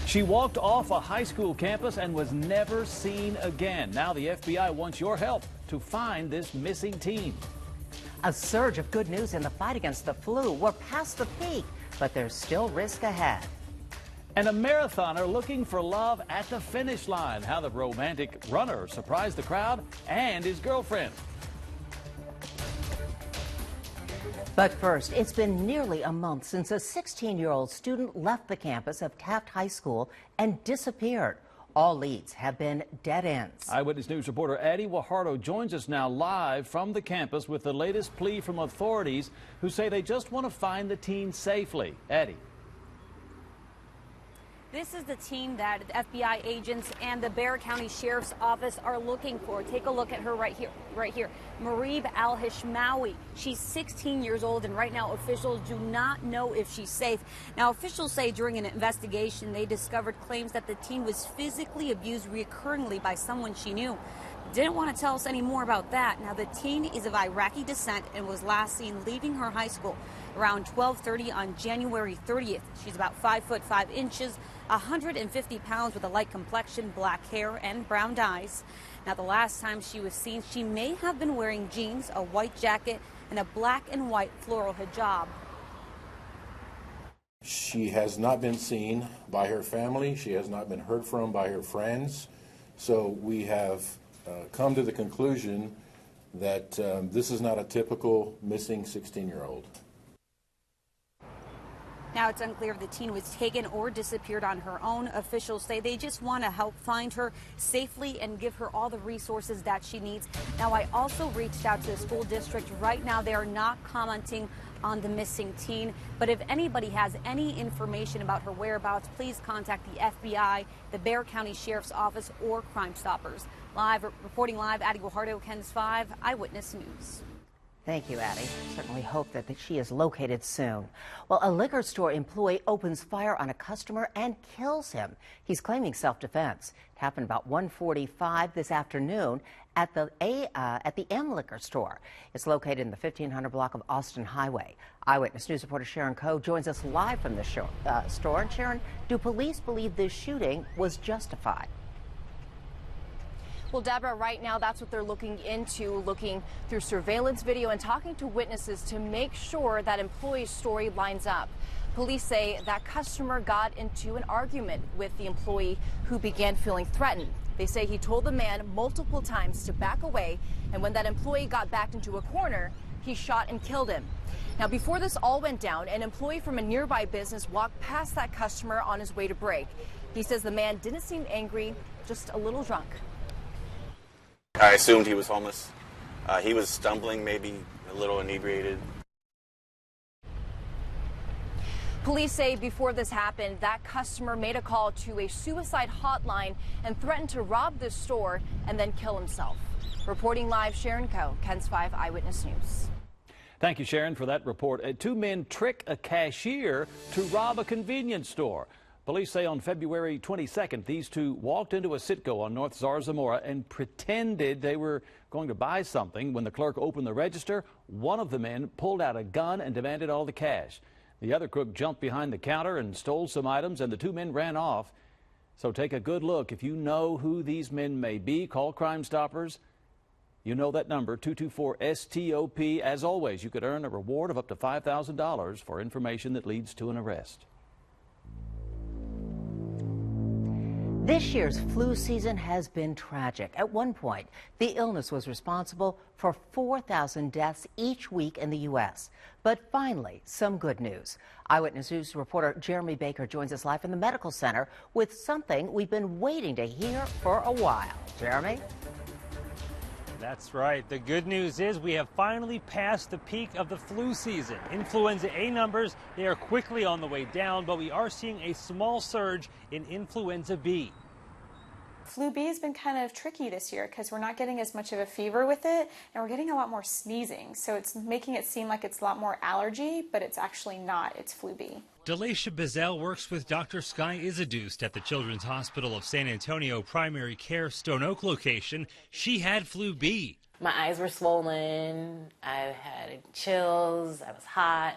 She walked off a high school campus and was never seen again. Now the FBI wants your help to find this missing teen. A surge of good news in the fight against the flu. We're past the peak, but there's still risk ahead. And a marathoner looking for love at the finish line. How the romantic runner surprised the crowd and his girlfriend. But first, it's been nearly a month since a 16-year-old student left the campus of Taft High School and disappeared. All leads have been dead ends. Eyewitness News reporter Addie Guajardo joins us now live from the campus with the latest plea from authorities who say they just want to find the teen safely. Addie. This is the teen that FBI agents and the Bexar County Sheriff's Office are looking for. Take a look at her right here. Mareeb Al-Hishmawi. She's 16 years old, and right now officials do not know if she's safe. Now, officials say during an investigation they discovered claims that the teen was physically abused recurringly by someone she knew. Didn't want to tell us any more about that. Now, the teen is of Iraqi descent and was last seen leaving her high school around 12:30 on January 30th. She's about 5 foot 5 inches, 150 pounds with a light complexion, black hair, and brown eyes. Now, the last time she was seen, she may have been wearing jeans, a white jacket, and a black and white floral hijab. She has not been seen by her family. She has not been heard from by her friends. So we have come to the conclusion that this is not a typical missing 16-year-old. Now, it's unclear if the teen was taken or disappeared on her own. Officials say they just want to help find her safely and give her all the resources that she needs. Now, I also reached out to the school district. Right now, they are not commenting on the missing teen. But if anybody has any information about her whereabouts, please contact the FBI, the Bexar County Sheriff's Office, or Crime Stoppers. Reporting live, Addie Guajardo, KENS 5 Eyewitness News. Thank you, Addie. Certainly hope that she is located soon. Well, a liquor store employee opens fire on a customer and kills him. He's claiming self-defense. It happened about 1:45 this afternoon at the M Liquor store. It's located in the 1500 block of Austin Highway. Eyewitness News reporter Sharon Coe joins us live from the store. And Sharon, do police believe this shooting was justified? Well, Deborah, right now that's what they're looking into, looking through surveillance video and talking to witnesses to make sure that employee's story lines up. Police say that customer got into an argument with the employee who began feeling threatened. They say he told the man multiple times to back away, and when that employee got backed into a corner, he shot and killed him. Now, before this all went down, an employee from a nearby business walked past that customer on his way to break. He says the man didn't seem angry, just a little drunk. I assumed he was homeless. He was stumbling, maybe a little inebriated. Police say before this happened, that customer made a call to a suicide hotline and threatened to rob this store and then kill himself. Reporting live, Sharon Coe, KENS 5 Eyewitness News. Thank you, Sharon, for that report. Two men trick a cashier to rob a convenience store. Police say on February 22nd, these two walked into a Citgo on North Zarzamora and pretended they were going to buy something. When the clerk opened the register, one of the men pulled out a gun and demanded all the cash. The other crook jumped behind the counter and stole some items, and the two men ran off. So take a good look. If you know who these men may be, call Crime Stoppers. You know that number, 224-STOP. As always, you could earn a reward of up to $5,000 for information that leads to an arrest. This year's flu season has been tragic. At one point, the illness was responsible for 4,000 deaths each week in the U.S. But finally, some good news. Eyewitness News reporter Jeremy Baker joins us live from the medical center with something we've been waiting to hear for a while. Jeremy? That's right. The good news is we have finally passed the peak of the flu season. Influenza A numbers, they are quickly on the way down, but we are seeing a small surge in influenza B. Flu B has been kind of tricky this year because we're not getting as much of a fever with it, and we're getting a lot more sneezing. So it's making it seem like it's a lot more allergy, but it's actually not. It's flu B. Delisha Bazell works with Dr. Sky Isidust at the Children's Hospital of San Antonio Primary Care Stone Oak location. She had flu B. My eyes were swollen, I had chills, I was hot,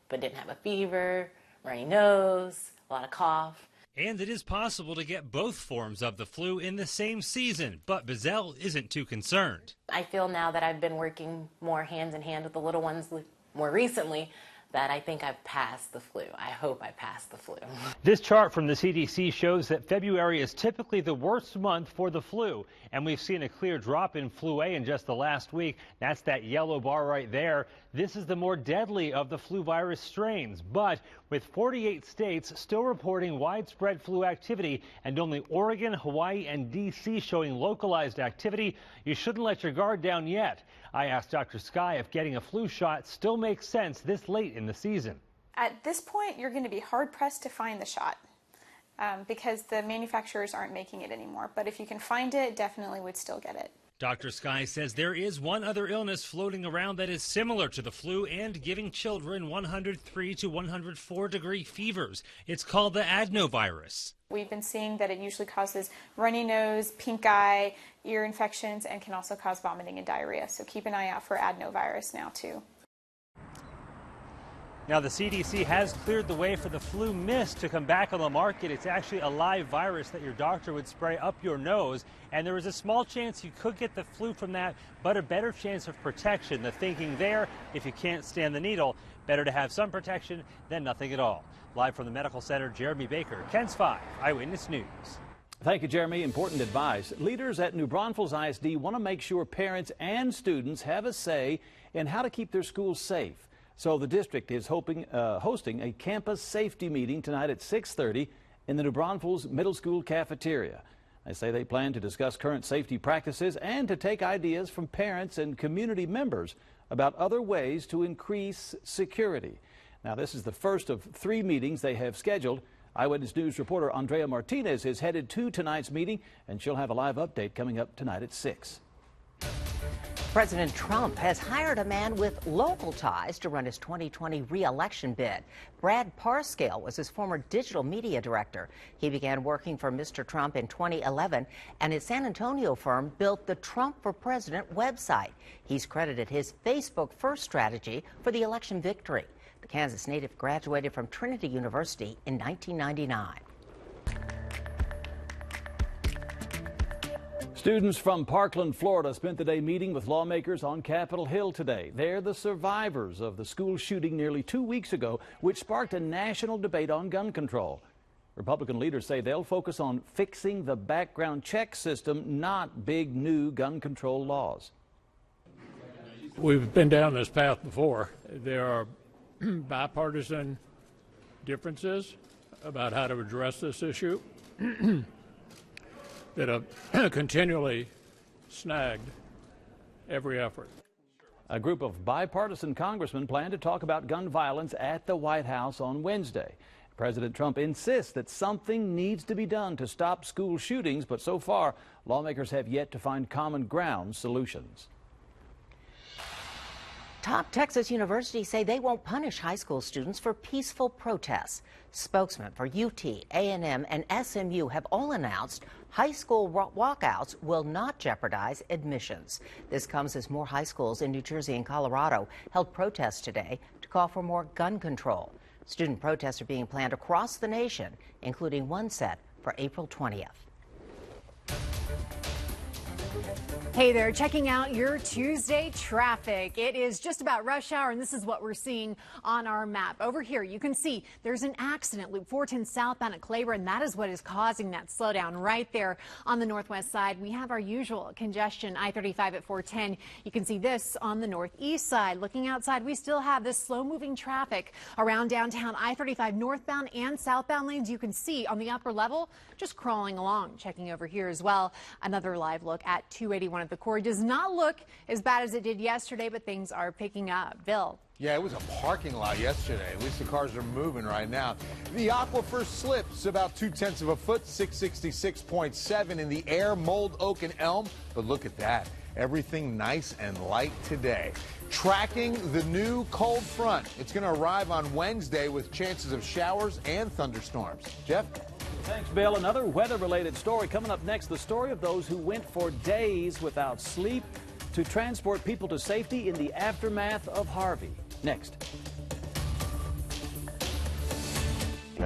but didn't have a fever, runny nose, a lot of cough. And it is possible to get both forms of the flu in the same season, but Bazell isn't too concerned. I feel now that I've been working more hand in hand with the little ones more recently that I think I've passed the flu. I hope I passed the flu. This chart from the CDC shows that February is typically the worst month for the flu, and we've seen a clear drop in flu A in just the last week. That's that yellow bar right there. This is the more deadly of the flu virus strains, but with 48 states still reporting widespread flu activity and only Oregon, Hawaii, and D.C. showing localized activity, you shouldn't let your guard down yet. I asked Dr. Sky if getting a flu shot still makes sense this late in the season. At this point, you're going to be hard-pressed to find the shot because the manufacturers aren't making it anymore. But if you can find it, definitely would still get it. Dr. Sky says there is one other illness floating around that is similar to the flu and giving children 103 to 104 degree fevers. It's called the adenovirus. We've been seeing that it usually causes runny nose, pink eye, ear infections, and can also cause vomiting and diarrhea. So keep an eye out for adenovirus now, too. Now, the CDC has cleared the way for the flu mist to come back on the market. It's actually a live virus that your doctor would spray up your nose, and there is a small chance you could get the flu from that, but a better chance of protection. The thinking there, if you can't stand the needle, better to have some protection than nothing at all. Live from the Medical Center, Jeremy Baker, KENS 5 Eyewitness News. Thank you, Jeremy. Important advice. Leaders at New Braunfels ISD want to make sure parents and students have a say in how to keep their schools safe. So the district is hosting a campus safety meeting tonight at 6:30 in the New Braunfels Middle School cafeteria. They say they plan to discuss current safety practices and to take ideas from parents and community members about other ways to increase security. Now, this is the first of 3 meetings they have scheduled. Eyewitness News reporter Andrea Martinez is headed to tonight's meeting, and she'll have a live update coming up tonight at 6. President Trump has hired a man with local ties to run his 2020 re-election bid. Brad Parscale was his former digital media director. He began working for Mr. Trump in 2011, and his San Antonio firm built the Trump for President website. He's credited his Facebook first strategy for the election victory. The Kansas native graduated from Trinity University in 1999. Students from Parkland, Florida spent the day meeting with lawmakers on Capitol Hill today. They're the survivors of the school shooting nearly 2 weeks ago, which sparked a national debate on gun control. Republican leaders say they'll focus on fixing the background check system, not big new gun control laws. We've been down this path before. There are bipartisan differences about how to address this issue that have continually snagged every effort. A group of bipartisan congressmen plan to talk about gun violence at the White House on Wednesday. President Trump insists that something needs to be done to stop school shootings, but so far, lawmakers have yet to find common ground solutions. Top Texas universities say they won't punish high school students for peaceful protests. Spokesmen for UT, A&M, and SMU have all announced high school walkouts will not jeopardize admissions. This comes as more high schools in New Jersey and Colorado held protests today to call for more gun control. Student protests are being planned across the nation, including one set for April 20th. Hey there, checking out your Tuesday traffic. It is just about rush hour, and this is what we're seeing on our map. Over here, you can see there's an accident, Loop 410 southbound at Claiborne, and that is what is causing that slowdown right there on the northwest side. We have our usual congestion, I-35 at 410. You can see this on the northeast side. Looking outside, we still have this slow-moving traffic around downtown I-35 northbound and southbound lanes. You can see on the upper level, just crawling along. Checking over here as well, another live look at 281 at the Quarry. Does not look as bad as it did yesterday, but things are picking up. Bill. Yeah, it was a parking lot yesterday. At least the cars are moving right now. The aquifer slips about 0.2 of a foot, 666.7 in the air, mold, oak, and elm. But look at that. Everything nice and light today. Tracking the new cold front. It's going to arrive on Wednesday with chances of showers and thunderstorms. Jeff? Thanks, Bill. Another weather-related story coming up next. The story of those who went for days without sleep to transport people to safety in the aftermath of Harvey. Next.